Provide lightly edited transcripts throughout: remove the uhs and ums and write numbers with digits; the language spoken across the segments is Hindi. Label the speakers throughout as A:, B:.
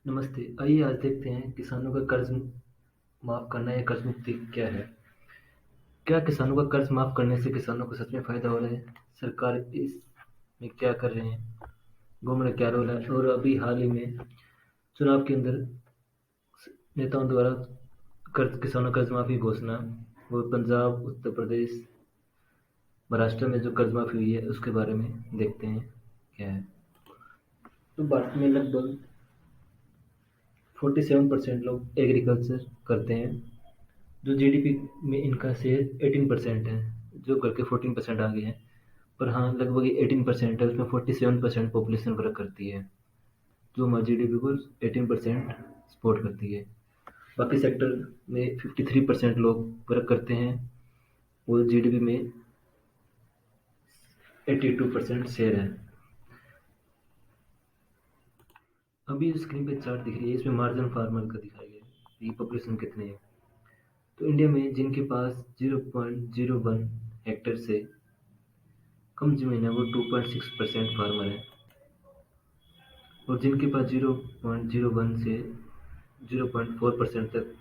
A: नमस्ते। आइए आज देखते हैं किसानों का कर्ज माफ करना या कर्ज मुक्ति क्या है। क्या किसानों का कर्ज माफ करने से किसानों को सच में फायदा हो रहा है? सरकार इसमें क्या कर रहे हैं? गवर्नमेंट का क्या रोल है? और अभी हाल ही में चुनाव के अंदर नेताओं द्वारा कर्ज किसानों कर्ज माफी घोषणा, वो पंजाब, उत्तर प्रदेश, महाराष्ट्र में जो कर्ज माफी हुई है उसके बारे में देखते हैं क्या है। तो भारत में लगभग 47% लोग एग्रीकल्चर करते हैं। जो जीडीपी में इनका शेयर 18% है, जो करके 14% आ गए हैं। पर हाँ, लगभग 18% है, उसमें 47% पॉपुलेशन वर्क करती है, जो हमारे जीडीपी को 18% सपोर्ट करती है। बाकी सेक्टर में 53% लोग वर्क करते हैं और जीडीपी में 82% शेयर है। अभी जो स्क्रीन पे चार्ट दिख रही है इसमें मार्जिन फार्मर का दिखाया गया है, ये पॉपुलेशन कितनी है। तो इंडिया में जिनके पास 0.01 हेक्टेयर से कम जमीन है वो 2.6% फार्मर है, और जिनके पास 0.01 से 0.4% तक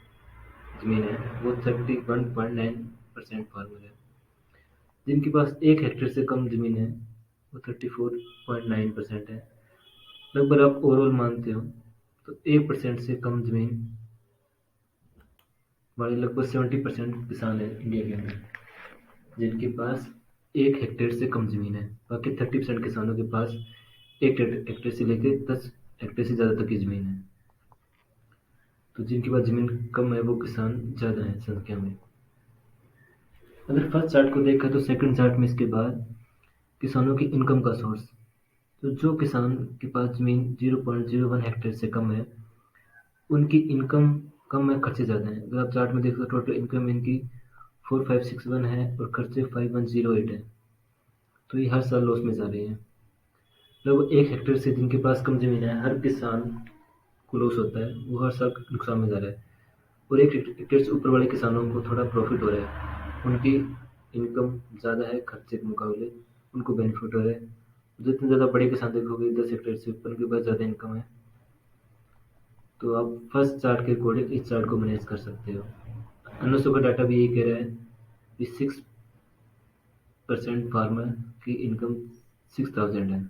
A: जमीन है वो 31.9% फार्मर है। जिनके पास 1 हेक्टेयर से कम जमीन है वो 34.9% है। लगभग आप ओवरऑल मानते हो तो 1% से कम जमीन वाले लगभग 70% किसान है इंडिया के अंदर, जिनके पास 1 हेक्टेयर से कम जमीन है। बाकी 30% किसानों के पास 1 हेक्टेयर से लेकर 10 हेक्टेयर से ज़्यादा तक की जमीन है। तो जिनके पास जमीन कम है वो किसान ज़्यादा है संख्या में। अगर फर्स्ट चार्ट को देखा तो सेकंड चार्ट में इसके बाद किसानों की इनकम का सोर्स। तो जो किसान के पास जमीन 0.01 हेक्टेयर से कम है उनकी इनकम कम है, खर्चे ज़्यादा हैं। अगर आप चार्ट में देखो टोटल इनकम इनकी 4561 है और खर्चे 5108 है। तो ये हर साल लॉस में जा रहे हैं। लगभग 1 हेक्टेयर से जिनके पास कम जमीन है हर किसान को लॉस होता है, वो हर साल नुकसान में जा रहा है। और 1 हेक्टेयर से ऊपर वाले किसानों को थोड़ा प्रॉफिट हो रहा है, उनकी इनकम ज़्यादा है खर्चे के मुकाबले, उनको बेनिफिट हो रहा है। जितने ज़्यादा बड़े किसान देखोगे 10 हेक्टेयर से ऊपर उनके पास ज़्यादा इनकम है। तो आप फर्स्ट चार्ट के अकॉर्डिंग इस चार्ट को मैनेज कर सकते हो। एनओसो का डाटा भी यही कह रहा है कि 6% फार्मर की इनकम 6000 है।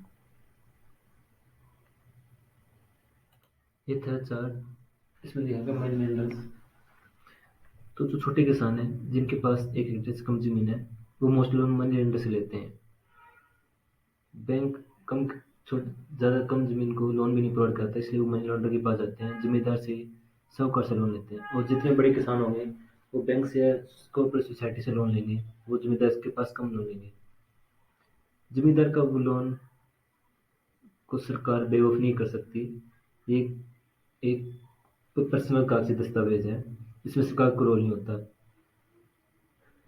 A: ये था चार्ट, इसमें दिखाएगा मनी लेंडर्स। तो जो छोटे किसान हैं जिनके पास 1 हेक्टेयर से कम जमीन है वो मोस्ट लोन मनी लेंडर से लेते हैं। बैंक कम ज़्यादा कम ज़मीन को लोन भी नहीं प्रोवाइड करता, इसलिए वो मनी लॉन्डर के पास जाते हैं, ज़मींदार से साहूकार से लोन लेते हैं। और जितने बड़े किसान होंगे वो बैंक से या कोऑपरेटिव सोसाइटी से लोन लेंगे, वो ज़मींदार के पास कम लोन लेंगे। ज़मींदार का वो लोन को सरकार बेवकूफ़ नहीं कर सकती। ये एक पर्सनल कागजी दस्तावेज है, इसमें सरकार को रोल नहीं होता।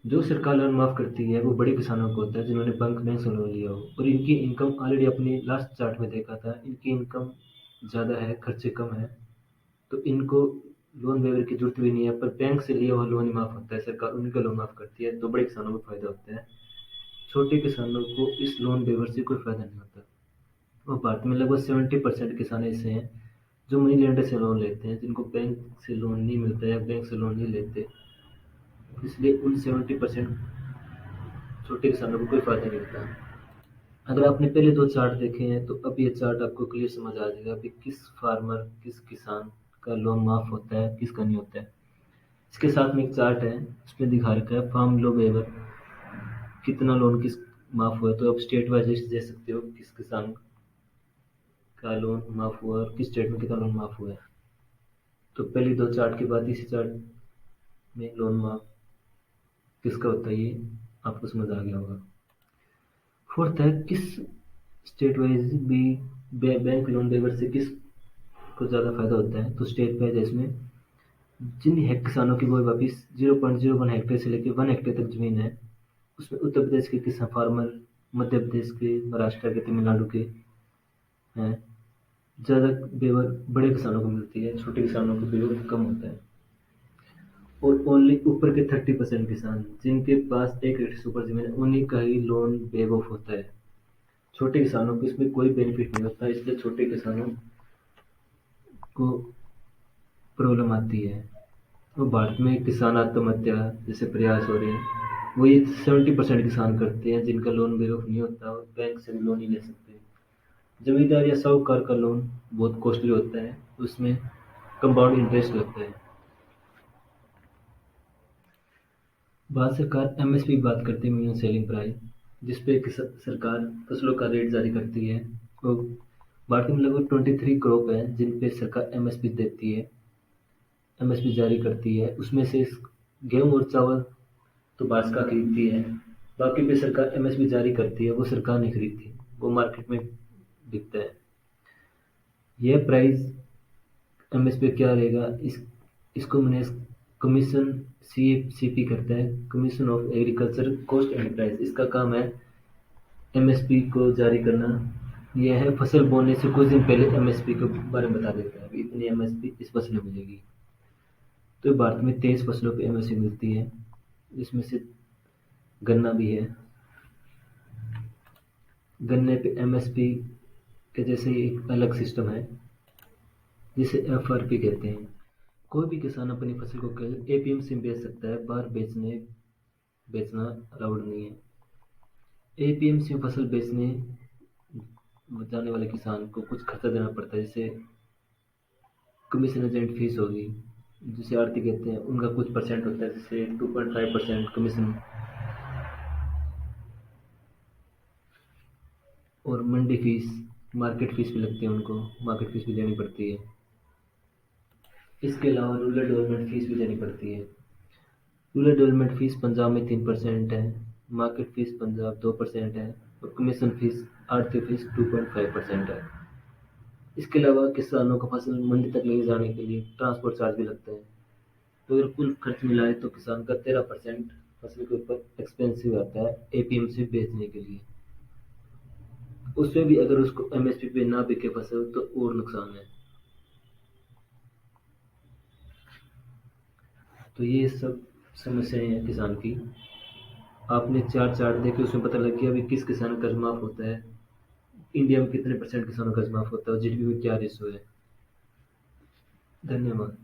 A: जो सरकार लोन माफ़ करती है वो बड़े किसानों को होता है जिन्होंने बैंक से लोन लिया हो और इनकी इनकम ऑलरेडी अपनी लास्ट चार्ट में देखा था, इनकी इनकम ज़्यादा है, खर्चे कम है, तो इनको लोन वेवर की जरूरत भी नहीं है। पर बैंक से लिया हुआ लोन ही माफ़ होता है, सरकार उनका लोन माफ़ करती है, तो बड़े किसानों को फायदा होता है। छोटे किसानों को इस लोन वेवर से कोई फायदा नहीं होता। और भारत में लगभग 70% किसान ऐसे हैं जो मनी लेंडर से लोन लेते हैं, जिनको बैंक से लोन नहीं मिलता या बैंक से लोन नहीं लेते, इसलिए उन 70% छोटे किसानों को कोई फायदा नहीं होता। अगर आपने पहले दो चार्ट देखे हैं तो अब ये चार्ट आपको क्लियर समझ आ जाएगा कि किस फार्मर किस किसान का लोन माफ होता है किसका नहीं होता है। इसके साथ में एक चार्ट है, उसमें दिखा रखा है फार्म लो वेवर, कितना लोन किस माफ हुआ है। तो आप स्टेट वाइज लिस्ट दे सकते हो किस किसान का लोन माफ हुआ और किस स्टेट में कितना लोन माफ हुआ है। तो पहली दो चार्ट के बाद इसी चार्ट में लोन माफ किसका होता है ये आपको समझ आ गया होगा। फोर्थ है किस स्टेट वाइज भी बैंक लोन वेवर से किस को ज़्यादा फायदा होता है। तो स्टेट वाइज है इसमें जिन किसानों की वो वापिस 0.01 हेक्टेयर से लेकर 1 हेक्टेयर तक जमीन है, उसमें उत्तर प्रदेश के किसान फार्मर, मध्य प्रदेश के, महाराष्ट्र के, तमिलनाडु के हैं। ज़्यादा बेवर बड़े किसानों को मिलती है, छोटे किसानों को बेवर कम होता है। और ओनली ऊपर के 30% किसान जिनके पास 1 हेक्टेयर से ऊपर जमीन है उन्हीं का ही लोन वेव ऑफ होता है। छोटे किसानों को इसमें कोई बेनिफिट नहीं होता, इसलिए छोटे किसानों को प्रॉब्लम आती है। तो भारत में किसान आत्महत्या जैसे प्रयास हो रहे हैं, वो ये 70% किसान करते हैं जिनका लोन बेवकूफ़ नहीं होता और बैंक से भी लोन ही ले सकते हैं। जमींदार या साहूकार का लोन बहुत कॉस्टली होता है, उसमें कंपाउंड इंटरेस्ट लगता है। भारत सरकार एमएसपी की बात करती है, मिनिमम सेलिंग प्राइस, जिस पे सरकार फसलों का रेट जारी करती है। तो भारत में लगभग 23 क्रॉप है जिन पे सरकार एमएसपी देती है, एमएसपी जारी करती है। उसमें से गेहूं और चावल तो भाजपा खरीदती है, बाकी पे सरकार एमएसपी जारी करती है, वो सरकार नहीं खरीदती, वो मार्केट में बिकता है। यह प्राइस एमएसपी क्या रहेगा, इसको मैंने कमीशन सीपी करता है, commission of agriculture cost and price. इसका काम है एमएसपी को जारी करना। यह है फसल बोने से कुछ दिन पहले एमएसपी के बारे में बता देता है, इतनी एमएसपी इस फसल में मिलेगी। तो भारत में 23 फसलों पे एमएसपी मिलती है, जिसमें से गन्ना भी है। गन्ने पे एमएसपी के जैसे ही एक अलग सिस्टम है जिसे एफआरपी कहते हैं। कोई भी किसान अपनी फसल को केवल एपीएमसी में बेच सकता है, बाहर बेचना अलाउड नहीं है। एपीएमसी में फसल बेचने जाने वाले किसान को कुछ खर्चा देना पड़ता है, जैसे कमीशन एजेंट फीस होगी, जिसे आड़ती कहते हैं, उनका कुछ परसेंट होता है, जैसे 2.5% कमीशन। और मंडी फीस, मार्केट फीस भी लगती है उनको, मार्केट फीस भी देनी पड़ती है। इसके अलावा रूरल डेवलपमेंट फीस भी देनी पड़ती है। रूरल डेवलपमेंट फीस पंजाब में 3% है, मार्केट फीस पंजाब 2% है, और कमीशन फीस आड़ती फीस 2.5% है। इसके अलावा किसानों को फसल मंडी तक ले जाने के लिए ट्रांसपोर्ट चार्ज भी लगता है। तो अगर कुल खर्च मिलाए तो किसान का 13% फसल के ऊपर एक्सपेंसिव आता है एपीएमसी बेचने के लिए। उसमें भी अगर उसको एमएसपी पे ना बिके फसल तो और नुकसान है। तो ये सब समस्याएं हैं किसान की। आपने चार चार्ट देखे, उसमें पता लग गया अभी किस किसान का कर्ज माफ होता है, इंडिया में कितने परसेंट किसानों का कर्ज माफ होता है और जीडीपी में क्या रेशो है। धन्यवाद।